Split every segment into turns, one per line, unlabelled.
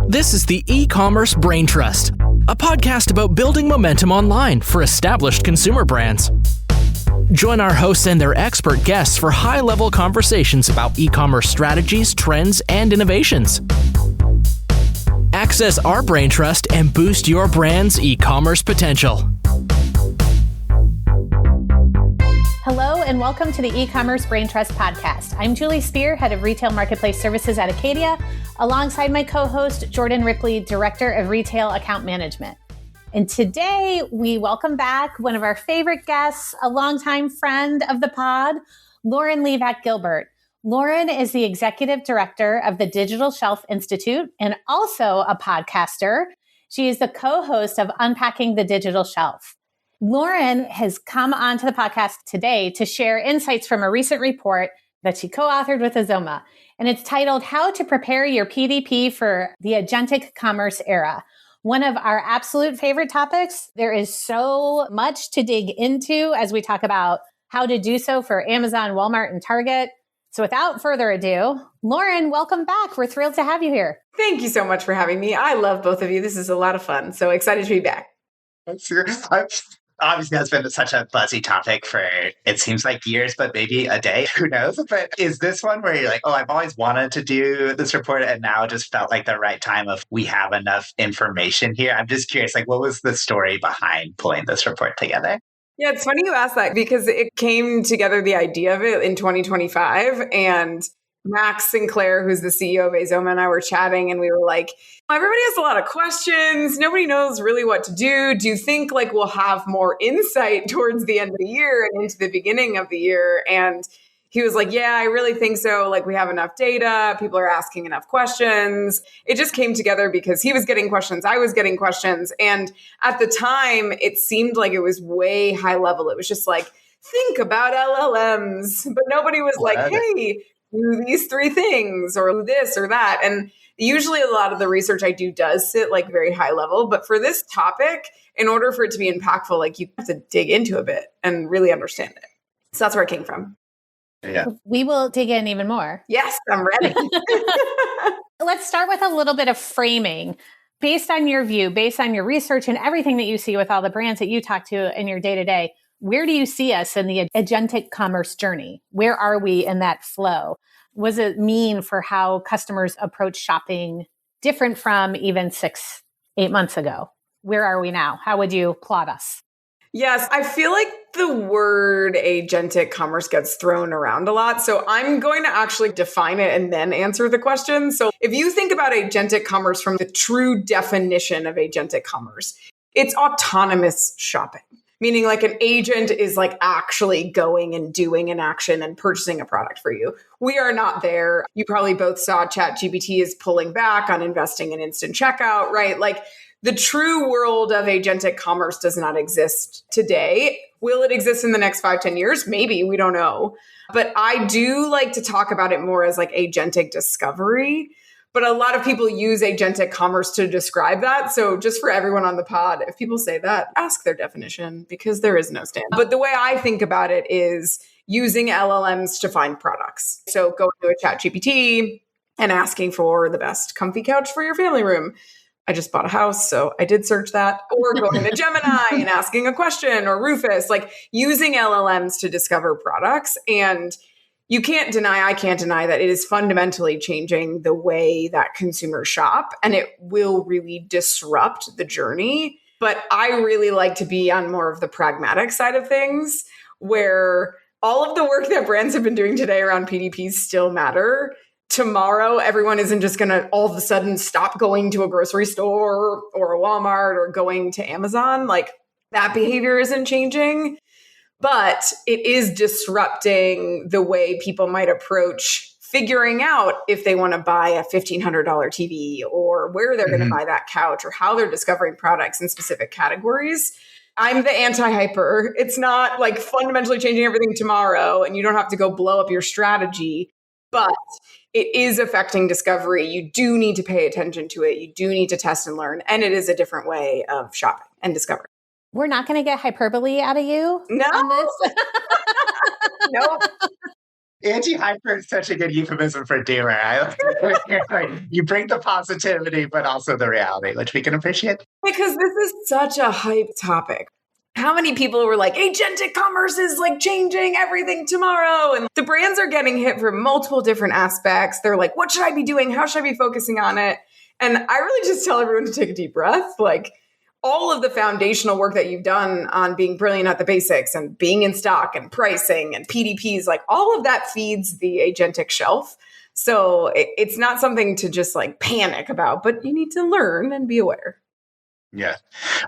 This is the E-Commerce Braintrust, a podcast about building momentum online for established consumer brands. Join our hosts and their expert guests for high-level conversations about e-commerce strategies, trends, and innovations. Access our Braintrust and boost your brand's e-commerce potential.
Hello and welcome to the E-Commerce Braintrust podcast. I'm Julie Spear, Head of Retail Marketplace Services at Acadia, alongside my co-host Jordan Ripley, Director of Retail Account Management. And today we welcome back one of our favorite guests, a longtime friend of the pod, Lauren Livak Gilbert. Lauren is the Executive Director of the Digital Shelf Institute and also a podcaster. She is the co-host of Unpacking the Digital Shelf. Lauren has come onto the podcast today to share insights from a recent report that she co-authored with Azoma. And it's titled, How to Prepare Your PDP for the Agentic Commerce Era. One of our absolute favorite topics. There is so much to dig into as we talk about how to do so for Amazon, Walmart, and Target. So without further ado, Lauren, welcome back. We're thrilled to have you here.
Thank you so much for having me. I love both of you. This is a lot of fun. So excited to be back.
Sure. Obviously, that's been such a buzzy topic for, it seems like years, but maybe a day, who knows? But is this one where you're like, oh, I've always wanted to do this report and now it just felt like the right time of we have enough information here? I'm just curious, like, what was the story behind pulling this report together?
Yeah, it's funny you asked that because it came together, the idea of it in 2025, and Max Sinclair, who's the CEO of Azoma, and I were chatting and we were like, everybody has a lot of questions. Nobody knows really what to do. Do you think like we'll have more insight towards the end of the year and into the beginning of the year? And he was like, yeah, I really think so. Like we have enough data. People are asking enough questions. It just came together because he was getting questions. I was getting questions. And at the time, it seemed like it was way high level. It was just like, think about LLMs. But nobody was like, hey, do these three things or this or that. And usually a lot of the research I do does sit like very high level. But for this topic, in order for it to be impactful, like you have to dig into a bit and really understand it. So that's where it came from.
Yeah.
We will dig in even more.
Yes, I'm ready.
Let's start with a little bit of framing. Based on your view, based on your research and everything that you see with all the brands that you talk to in your day-to-day, where do you see us in the agentic commerce journey? Where are we in that flow? What does it mean for how customers approach shopping different from even 6-8 months ago? Where are we now? How would you plot us?
Yes, I feel like the word agentic commerce gets thrown around a lot. So I'm going to actually define it and then answer the question. So if you think about agentic commerce from the true definition of agentic commerce, it's autonomous shopping. Meaning like an agent is like actually going and doing an action and purchasing a product for you. We are not there. You probably both saw ChatGPT is pulling back on investing in instant checkout, right? Like the true world of agentic commerce does not exist today. Will it exist in the next 5-10 years? Maybe, we don't know. But I do like to talk about it more as like agentic discovery. But a lot of people use agentic commerce to describe that. So just for everyone on the pod, if people say that, ask their definition because there is no standard. But the way I think about it is using LLMs to find products. So going to a ChatGPT and asking for the best comfy couch for your family room. I just bought a house, so I did search that. Or going to Gemini and asking a question, or Rufus, like using LLMs to discover products. And you can't deny, I can't deny that it is fundamentally changing the way that consumers shop, and it will really disrupt the journey. But I really like to be on more of the pragmatic side of things, where all of the work that brands have been doing today around PDPs still matter. Tomorrow, everyone isn't just going to all of a sudden stop going to a grocery store or a Walmart or going to Amazon. Like that behavior isn't changing. But it is disrupting the way people might approach figuring out if they want to buy a $1,500 TV or where they're going to buy that couch or how they're discovering products in specific categories. I'm the anti-hyper. It's not like fundamentally changing everything tomorrow and you don't have to go blow up your strategy, but it is affecting discovery. You do need to pay attention to it. You do need to test and learn. And it is a different way of shopping and discovering.
We're not going to get hyperbole out of you
no.
on this?
Nope.
Anti-hyper is such a good euphemism for doer. You bring the positivity, but also the reality, which we can appreciate.
Because this is such a hype topic. How many people were like, agentic commerce is like changing everything tomorrow? And the brands are getting hit from multiple different aspects. They're like, what should I be doing? How should I be focusing on it? And I really just tell everyone to take a deep breath. Like, all of the foundational work that you've done on being brilliant at the basics and being in stock and pricing and PDPs, like all of that feeds the agentic shelf. So it's not something to just like panic about, but you need to learn and be aware.
Yeah.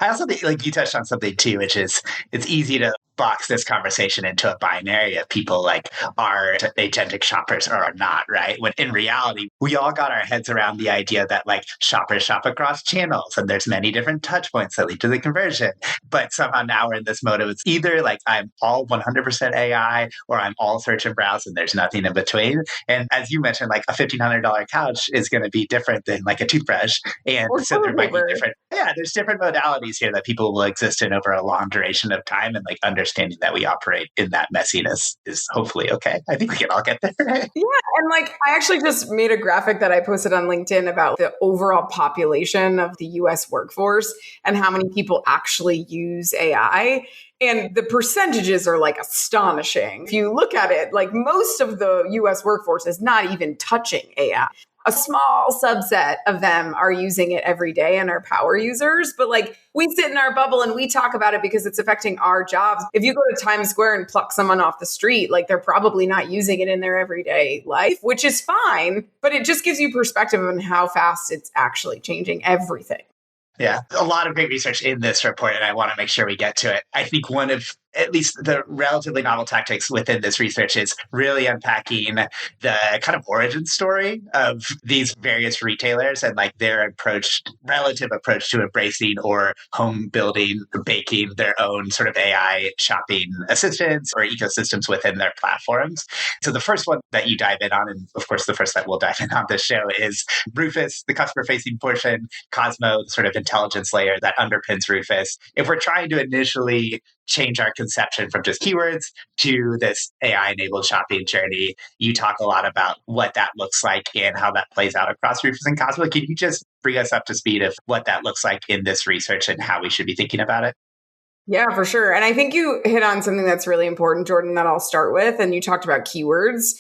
I also think like you touched on something too, which is it's easy to box this conversation into a binary of people like are agentic shoppers or are not, right? When in reality, we all got our heads around the idea that like shoppers shop across channels and there's many different touch points that lead to the conversion. But somehow now we're in this mode of it's either like I'm all 100% AI or I'm all search and browse and there's nothing in between. And as you mentioned, like a $1,500 couch is going to be different than like a toothbrush. And so there might be different, there's different modalities here that people will exist in over a long duration of time, and like understanding that we operate in that messiness is hopefully okay. I think we can all get there. Right?
Yeah. And like, I actually just made a graphic that I posted on LinkedIn about the overall population of the US workforce and how many people actually use AI. And the percentages are like astonishing. If you look at it, like most of the US workforce is not even touching AI. A small subset of them are using it every day and are power users. But like we sit in our bubble and we talk about it because it's affecting our jobs. If you go to Times Square and pluck someone off the street, like they're probably not using it in their everyday life, which is fine. But it just gives you perspective on how fast it's actually changing everything.
Yeah, a lot of great research in this report, and I want to make sure we get to it. I think one of at least the relatively novel tactics within this research is really unpacking the kind of origin story of these various retailers and like their relative approach to embracing or home building, baking their own sort of AI shopping assistants or ecosystems within their platforms. So the first one that you dive in on, and of course the first that we'll dive in on this show, is Rufus, the customer-facing portion, Cosmo, the sort of intelligence layer that underpins Rufus. If we're trying to initially change our conception from just keywords to this AI-enabled shopping journey, you talk a lot about what that looks like and how that plays out across Rufus and Cosmo. Can you just bring us up to speed of what that looks like in this research and how we should be thinking about it?
Yeah, for sure. And I think you hit on something that's really important, Jordan, that I'll start with. And you talked about keywords.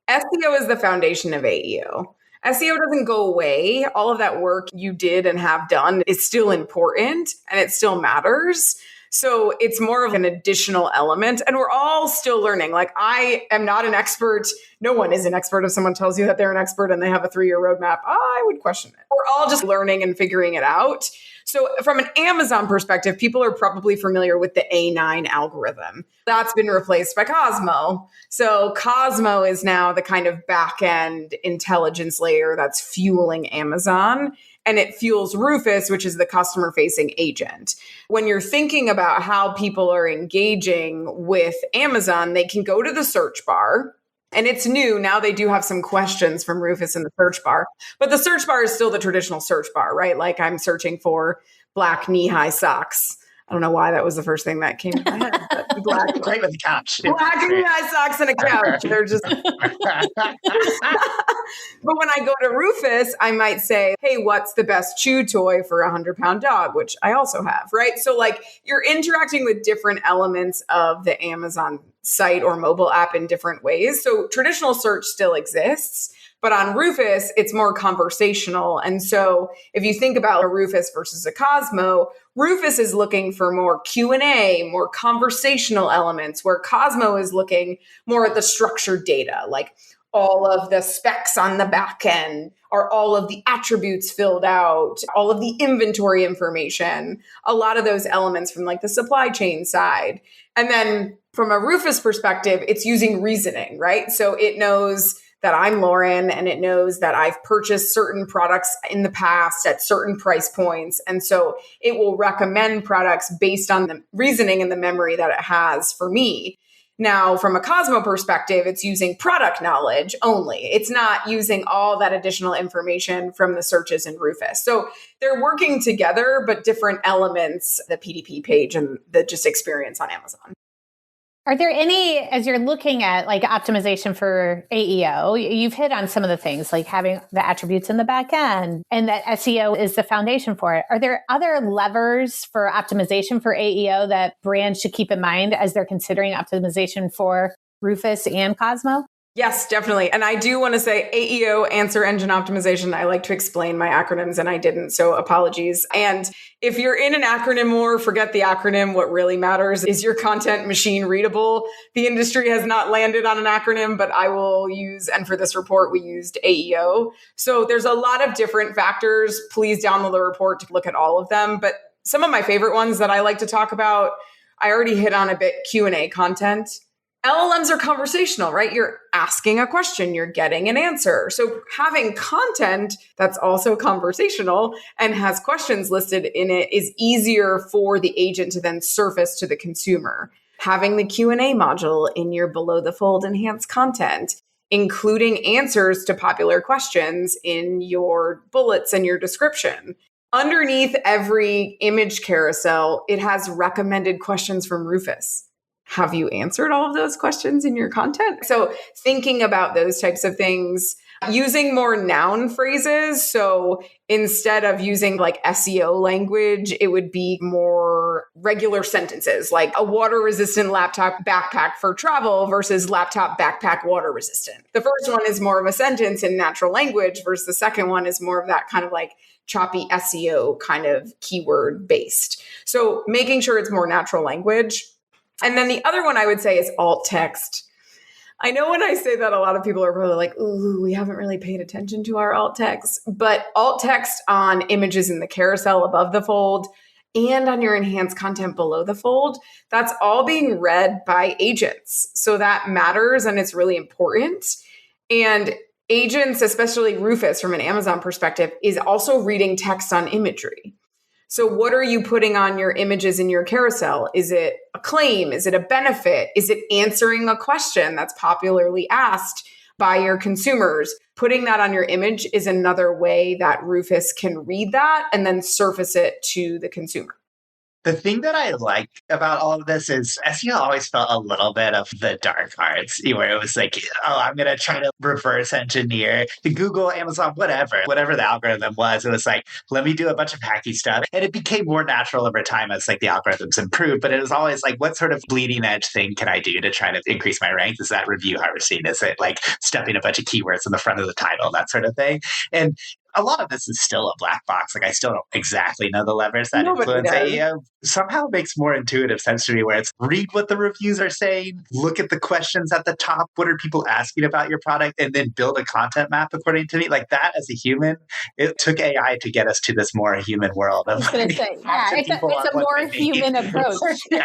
SEO is the foundation of AEO. SEO doesn't go away. All of that work you did and have done is still important and it still matters. So it's more of an additional element. And we're all still learning. Like I am not an expert. No one is an expert. If someone tells you that they're an expert and they have a 3-year roadmap, I would question it. We're all just learning and figuring it out. So from an Amazon perspective, people are probably familiar with the A9 algorithm. That's been replaced by Cosmo. So Cosmo is now the kind of back-end intelligence layer that's fueling Amazon. And it fuels Rufus, which is the customer-facing agent. When you're thinking about how people are engaging with Amazon, they can go to the search bar. And it's new. Now they do have some questions from Rufus in the search bar. But the search bar is still the traditional search bar, right? Like I'm searching for black knee-high socks. I don't know why that was the first thing that came to my head. But black,
great with the couch.
Black knee-high socks and a couch. They're just... But when I go to Rufus, I might say, hey, what's the best chew toy for a 100-pound dog? Which I also have, right? So like you're interacting with different elements of the Amazon site or mobile app in different ways. So traditional search still exists. But on Rufus, it's more conversational. And so if you think about a Rufus versus a Cosmo, Rufus is looking for more Q&A, more conversational elements, where Cosmo is looking more at the structured data, like all of the specs on the back end, are all of the attributes filled out, all of the inventory information, a lot of those elements from like the supply chain side. And then from a Rufus perspective, it's using reasoning, right? So it knows that I'm Lauren and it knows that I've purchased certain products in the past at certain price points. And so it will recommend products based on the reasoning and the memory that it has for me. Now, from a Cosmo perspective, it's using product knowledge only. It's not using all that additional information from the searches in Rufus. So they're working together, but different elements, the PDP page and the just experience on Amazon.
Are there any, as you're looking at like optimization for AEO, you've hit on some of the things like having the attributes in the back end and that SEO is the foundation for it. Are there other levers for optimization for AEO that brands should keep in mind as they're considering optimization for Rufus and Cosmo?
Yes, definitely. And I do want to say AEO, Answer Engine Optimization. I like to explain my acronyms and I didn't, so apologies. And if you're in an acronym war, forget the acronym. What really matters is your content machine readable. The industry has not landed on an acronym, but I will use, and for this report, we used AEO. So there's a lot of different factors. Please download the report to look at all of them. But some of my favorite ones that I like to talk about, I already hit on a bit, Q&A content. LLMs are conversational, right? You're asking a question, you're getting an answer. So having content that's also conversational and has questions listed in it is easier for the agent to then surface to the consumer. Having the Q&A module in your below the fold enhanced content, including answers to popular questions in your bullets and your description. Underneath every image carousel, it has recommended questions from Rufus. Have you answered all of those questions in your content? So thinking about those types of things, using more noun phrases. So instead of using like SEO language, it would be more regular sentences like a water resistant laptop backpack for travel versus laptop backpack water resistant. The first one is more of a sentence in natural language versus the second one is more of that kind of like choppy SEO kind of keyword based. So making sure it's more natural language. And then the other one I would say is alt text. I know when I say that, a lot of people are probably like, ooh, we haven't really paid attention to our alt text. But alt text on images in the carousel above the fold and on your enhanced content below the fold, that's all being read by agents. So that matters and it's really important. And agents, especially Rufus from an Amazon perspective, is also reading text on imagery. So what are you putting on your images in your carousel? Is it a claim? Is it a benefit? Is it answering a question that's popularly asked by your consumers? Putting that on your image is another way that Rufus can read that and then surface it to the consumer.
The thing that I like about all of this is SEO always felt a little bit of the dark arts, where it was like, oh, I'm going to try to reverse engineer the Google, Amazon, whatever the algorithm was. It was like, let me do a bunch of hacky stuff. And it became more natural over time as like the algorithms improved. But it was always like, what sort of bleeding edge thing can I do to try to increase my rank? Is that review harvesting? Is it like stuffing a bunch of keywords in the front of the title, that sort of thing? And a lot of this is still a black box. Like I still don't exactly know the levers that influence AEO. Somehow it makes more intuitive sense to me where it's read what the reviews are saying, look at the questions at the top, what are people asking about your product, and then build a content map according to me. Like that as a human, it took AI to get us to this more human world. Of
I was going to say, it's a more human approach.
Yeah.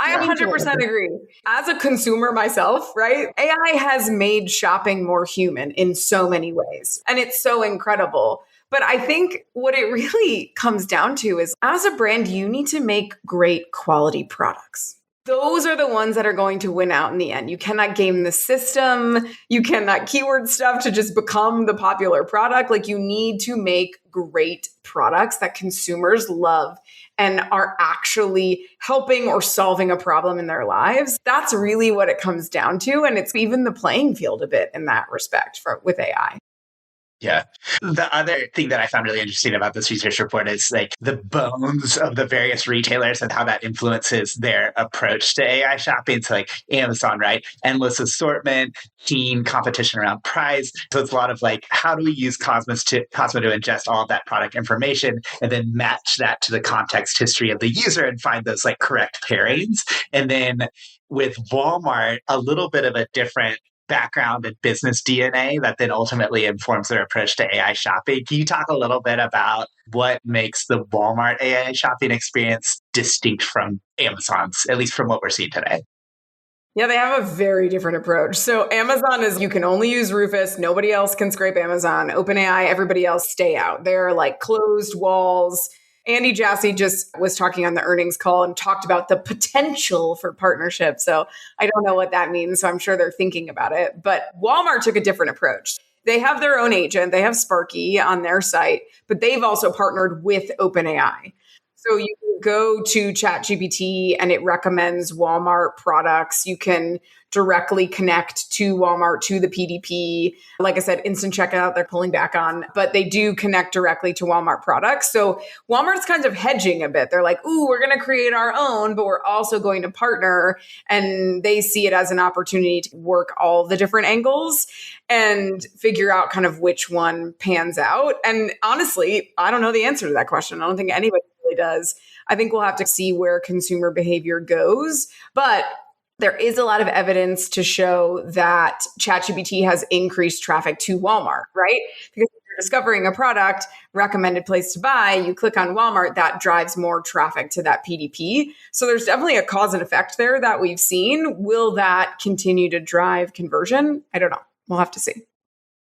I 100% agree. As a consumer myself, right? AI has made shopping more human in so many ways. And it's so incredible. But I think what it really comes down to is as a brand, you need to make great quality products. Those are the ones that are going to win out in the end. You cannot game the system. You cannot keyword stuff to just become the popular product. Like you need to make great products that consumers love and are actually helping or solving a problem in their lives. That's really what it comes down to. And it's even the playing field a bit in that respect with AI.
Yeah. The other thing that I found really interesting about this research report is like the bones of the various retailers and how that influences their approach to AI shopping. So like Amazon, right? Endless assortment, keen competition around price. So it's a lot of like, how do we use Cosmo to ingest all of that product information and then match that to the context history of the user and find those like correct pairings. And then with Walmart, a little bit of a different background and business DNA that then ultimately informs their approach to AI shopping. Can you talk a little bit about what makes the Walmart AI shopping experience distinct from Amazon's, at least from what we're seeing today?
Yeah, they have a very different approach. So Amazon is, you can only use Rufus. Nobody else can scrape Amazon. OpenAI, everybody else stay out. They're like closed walls. Andy Jassy just was talking on the earnings call and talked about the potential for partnership. So I don't know what that means. So I'm sure they're thinking about it. But Walmart took a different approach. They have their own agent. They have Sparky on their site, but they've also partnered with OpenAI. So you can go to ChatGPT and it recommends Walmart products. You can directly connect to Walmart, to the PDP. Like I said, instant checkout, they're pulling back on, but they do connect directly to Walmart products. So Walmart's kind of hedging a bit. They're like, ooh, we're going to create our own, but we're also going to partner. And they see it as an opportunity to work all the different angles and figure out kind of which one pans out. And honestly, I don't know the answer to that question. I don't think anybody really does. I think we'll have to see where consumer behavior goes. But there is a lot of evidence to show that ChatGPT has increased traffic to Walmart, right? Because if you're discovering a product, recommended place to buy, you click on Walmart, that drives more traffic to that PDP. So there's definitely a cause and effect there that we've seen. Will that continue to drive conversion? I don't know. We'll have to see.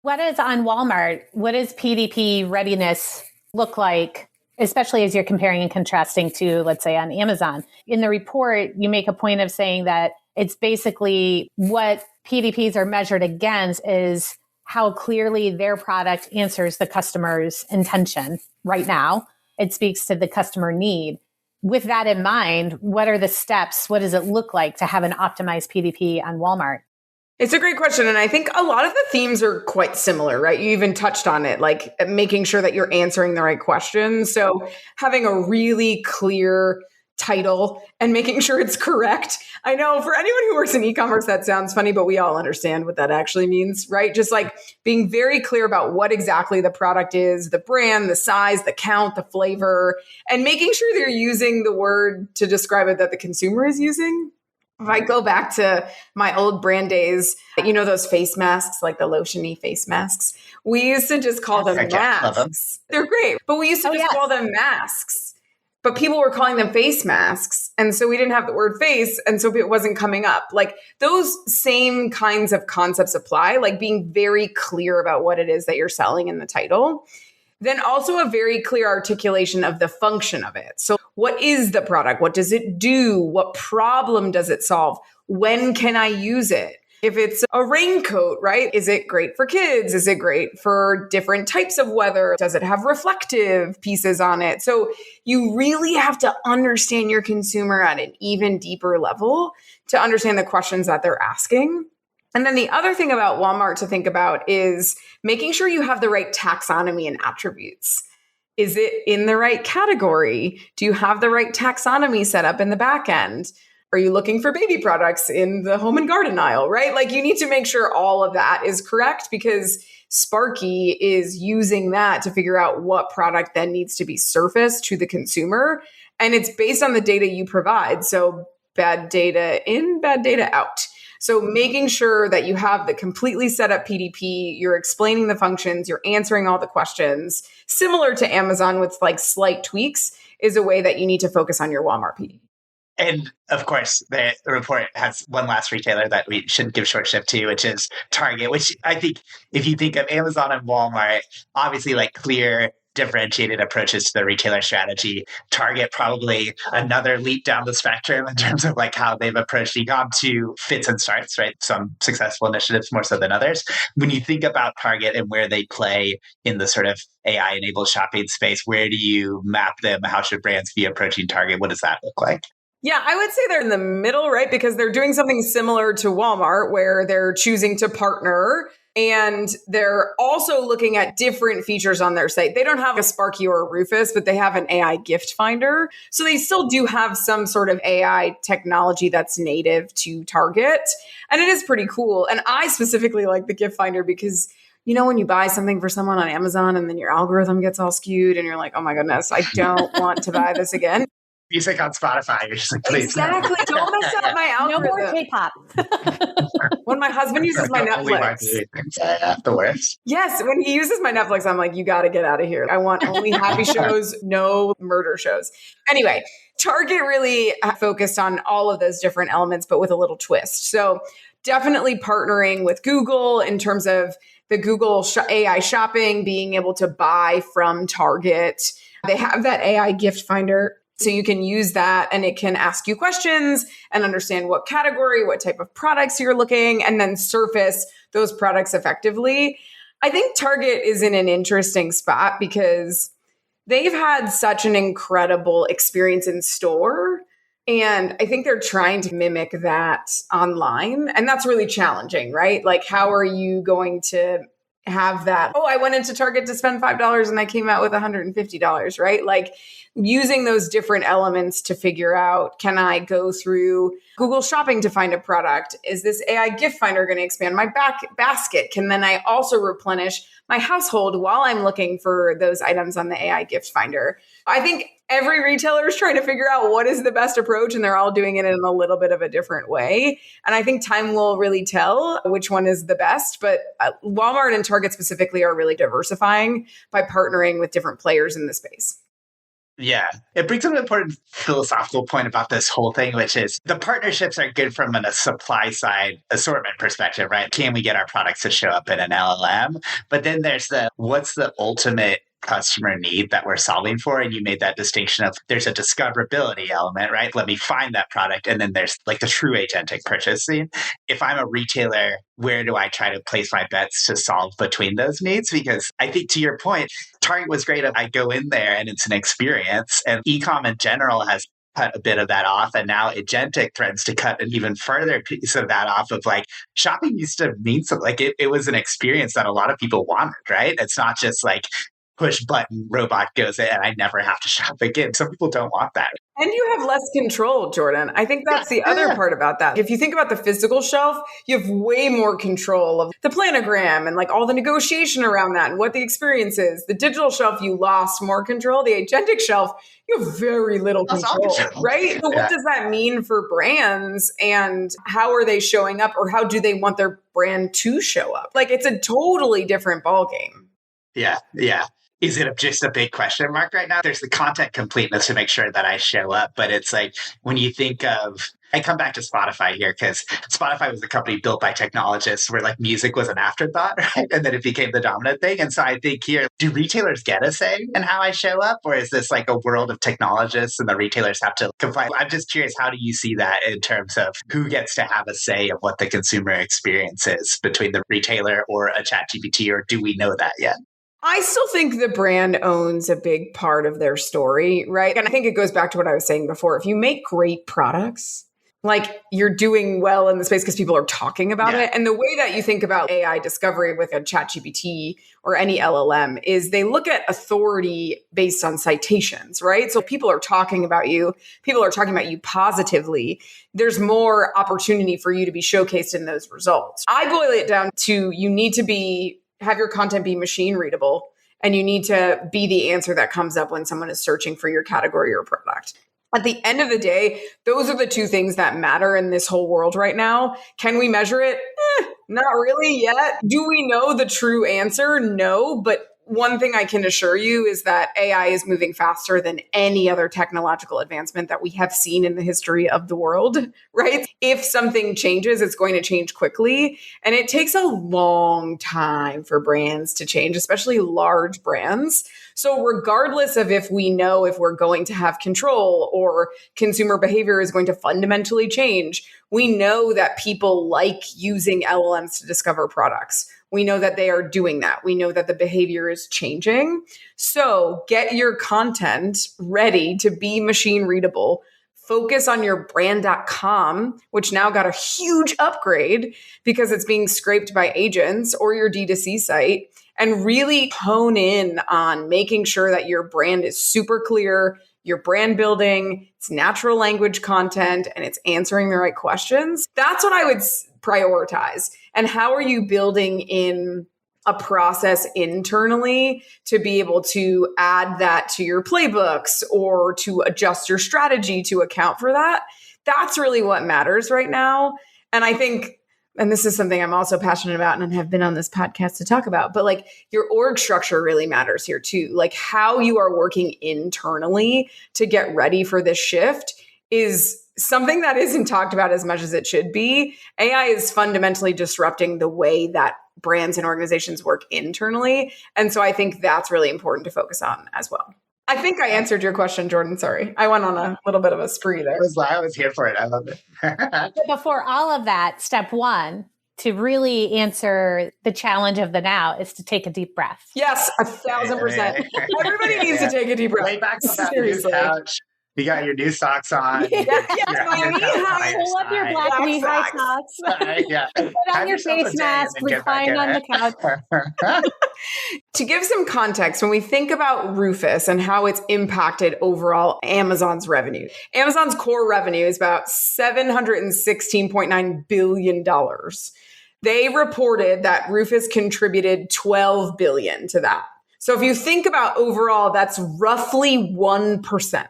What is on Walmart? What does PDP readiness look like, especially as you're comparing and contrasting to, let's say, on Amazon? In the report, you make a point of saying that it's basically what PDPs are measured against is how clearly their product answers the customer's intention right now. It speaks to the customer need. With that in mind, what are the steps? What does it look like to have an optimized PDP on Walmart?
It's a great question. And I think a lot of the themes are quite similar, right? You even touched on it, like making sure that you're answering the right questions. So having a really clear title and making sure it's correct. I know for anyone who works in e-commerce, that sounds funny, but we all understand what that actually means, right? Just like being very clear about what exactly the product is, the brand, the size, the count, the flavor, and making sure they're using the word to describe it that the consumer is using. If I go back to my old brand days, you know, those face masks, like the lotion-y face masks, we used to just call them masks. They're great, but we used to call them masks. But people were calling them face masks. And so we didn't have the word face. And so it wasn't coming up. Like those same kinds of concepts apply, like being very clear about what it is that you're selling in the title. Then also a very clear articulation of the function of it. So what is the product? What does it do? What problem does it solve? When can I use it? If it's a raincoat, right? Is it great for kids? Is it great for different types of weather? Does it have reflective pieces on it? So you really have to understand your consumer at an even deeper level to understand the questions that they're asking. And then the other thing about Walmart to think about is making sure you have the right taxonomy and attributes. Is it in the right category? Do you have the right taxonomy set up in the back end? Are you looking for baby products in the home and garden aisle, right? Like you need to make sure all of that is correct because Sparky is using that to figure out what product then needs to be surfaced to the consumer. And it's based on the data you provide. So bad data in, bad data out. So making sure that you have the completely set up PDP, you're explaining the functions, you're answering all the questions, similar to Amazon with like slight tweaks, is a way that you need to focus on your Walmart PDP.
And of course, the report has one last retailer that we shouldn't give short shrift to, which is Target, which I think if you think of Amazon and Walmart, obviously like clear, differentiated approaches to the retailer strategy. Target probably another leap down the spectrum in terms of like how they've approached e-com to fits and starts, right? Some successful initiatives more so than others. When you think about Target and where they play in the sort of AI-enabled shopping space, where do you map them? How should brands be approaching Target? What does that look like?
Yeah, I would say they're in the middle, right? Because they're doing something similar to Walmart where they're choosing to partner and they're also looking at different features on their site. They don't have a Sparky or a Rufus, but they have an AI gift finder. So they still do have some sort of AI technology that's native to Target. And it is pretty cool. And I specifically like the gift finder because you know, when you buy something for someone on Amazon and then your algorithm gets all skewed and you're like, oh my goodness, I don't want to buy this again.
Music on Spotify, you're just like, please.
Exactly. Don't mess up my algorithm.
No more K-pop.
When my husband uses my Netflix.
The worst.
Yes, when he uses my Netflix, I'm like, you got to get out of here. I want only happy shows, no murder shows. Anyway, Target really focused on all of those different elements, but with a little twist. So definitely partnering with Google in terms of the Google AI shopping, being able to buy from Target. They have that AI gift finder. So you can use that and it can ask you questions and understand what category, what type of products you're looking, and then surface those products effectively. I think Target is in an interesting spot because they've had such an incredible experience in store. And I think they're trying to mimic that online. And that's really challenging, right? Like, how are you going to have that? Oh, I went into Target to spend $5 and I came out with $150, right? Like, using those different elements to figure out, can I go through Google Shopping to find a product? Is this AI gift finder going to expand my basket? Can then I also replenish my household while I'm looking for those items on the AI gift finder? I think every retailer is trying to figure out what is the best approach, and they're all doing it in a little bit of a different way. And I think time will really tell which one is the best. But Walmart and Target specifically are really diversifying by partnering with different players in the space.
Yeah, it brings up an important philosophical point about this whole thing, which is the partnerships are good from a supply side assortment perspective, right? Can we get our products to show up in an LLM? But then there's what's the ultimate customer need that we're solving for? And you made that distinction of there's a discoverability element, right? Let me find that product. And then there's like the true agentic purchasing. If I'm a retailer, where do I try to place my bets to solve between those needs? Because I think to your point, Target was great. I go in there and it's an experience, and e-com in general has cut a bit of that off. And now agentic threads to cut an even further piece of that off of like shopping used to mean something. Like it was an experience that a lot of people wanted, right? It's not just like push button, robot goes in, and I never have to shop again. Some people don't want that.
And you have less control, Jordan. I think that's the other part about that. If you think about the physical shelf, you have way more control of the planogram and like all the negotiation around that and what the experience is. The digital shelf, you lost more control. The agentic shelf, you have very little control, right? So what does that mean for brands, and how are they showing up, or how do they want their brand to show up? Like, it's a totally different ballgame.
Yeah. Is it just a big question mark right now? There's the content completeness to make sure that I show up. But it's like when you think of, I come back to Spotify here because Spotify was a company built by technologists where like music was an afterthought, right? And then it became the dominant thing. And so I think here, do retailers get a say in how I show up? Or is this like a world of technologists and the retailers have to comply? I'm just curious, how do you see that in terms of who gets to have a say of what the consumer experience is between the retailer or a ChatGPT, or do we know that yet?
I still think the brand owns a big part of their story, right? And I think it goes back to what I was saying before. If you make great products, like you're doing well in the space because people are talking about it. And the way that you think about AI discovery with a ChatGPT or any LLM is they look at authority based on citations, right? So people are talking about you, people are talking about you positively. There's more opportunity for you to be showcased in those results. I boil it down to you need to have your content be machine readable, and you need to be the answer that comes up when someone is searching for your category or product. At the end of the day, those are the two things that matter in this whole world right now. Can we measure it? Not really yet. Do we know the true answer? No, but one thing I can assure you is that AI is moving faster than any other technological advancement that we have seen in the history of the world, right? If something changes, it's going to change quickly. And it takes a long time for brands to change, especially large brands. So regardless of if we know if we're going to have control or consumer behavior is going to fundamentally change, we know that people like using LLMs to discover products. We know that they are doing that. We know that the behavior is changing. So get your content ready to be machine readable. Focus on your brand.com, which now got a huge upgrade because it's being scraped by agents, or your D2C site, and really hone in on making sure that your brand is super clear, your brand building, it's natural language content, and it's answering the right questions. That's what I would prioritize. And how are you building in a process internally to be able to add that to your playbooks or to adjust your strategy to account for that? That's really what matters right now. And I think, and this is something I'm also passionate about and have been on this podcast to talk about, but like your org structure really matters here too. Like how you are working internally to get ready for this shift is something that isn't talked about as much as it should be. AI is fundamentally disrupting the way that brands and organizations work internally. And so I think that's really important to focus on as well. I think I answered your question, Jordan. Sorry. I went on a little bit of a spree there.
I was here for it. I love it.
But before all of that, step one, to really answer the challenge of the now is to take a deep breath.
Yes, 1,000%. Everybody needs to take a deep breath.
Lay back on that new couch. You got your new socks on.
Yes,
my knee-high.
Pull up your black knee-high socks. Put on your face mask, recline on the couch.
To give some context, when we think about Rufus and how it's impacted overall Amazon's revenue, Amazon's core revenue is about $716.9 billion. They reported that Rufus contributed $12 billion to that. So if you think about overall, that's roughly 1%.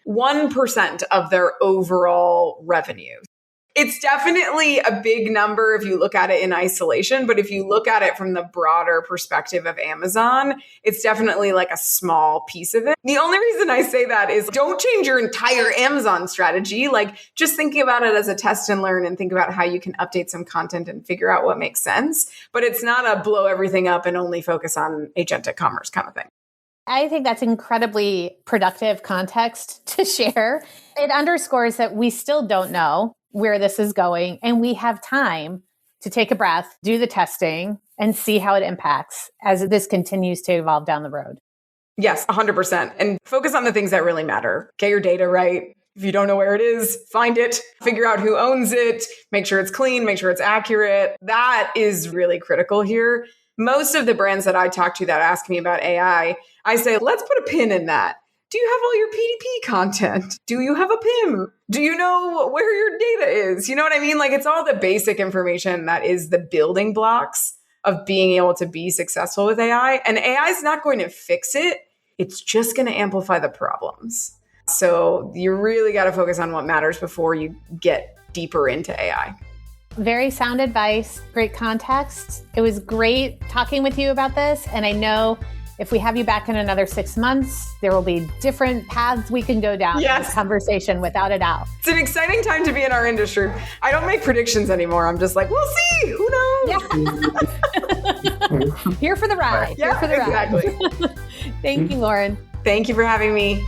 1% of their overall revenue. It's definitely a big number if you look at it in isolation, but if you look at it from the broader perspective of Amazon, it's definitely like a small piece of it. The only reason I say that is don't change your entire Amazon strategy. Like just thinking about it as a test and learn and think about how you can update some content and figure out what makes sense. But it's not a blow everything up and only focus on agentic commerce kind of thing.
I think that's incredibly productive context to share. It underscores that we still don't know where this is going, and we have time to take a breath, do the testing, and see how it impacts as this continues to evolve down the road.
Yes, 100%. And focus on the things that really matter. Get your data right. If you don't know where it is, find it, figure out who owns it, make sure it's clean, make sure it's accurate. That is really critical here. Most of the brands that I talk to that ask me about AI, I say, let's put a pin in that. Do you have all your PDP content? Do you have a PIM? Do you know where your data is? You know what I mean? Like it's all the basic information that is the building blocks of being able to be successful with AI. And AI is not going to fix it. It's just going to amplify the problems. So you really got to focus on what matters before you get deeper into AI.
Very sound advice, great context. It was great talking with you about this. And I know if we have you back in another 6 months, there will be different paths we can go down in this conversation without a doubt.
It's an exciting time to be in our industry. I don't make predictions anymore. I'm just like, we'll see. Who knows?
Yeah. Here for the ride.
Yeah,
Here for the
exactly.
ride. Thank you, Lauren.
Thank you for having me.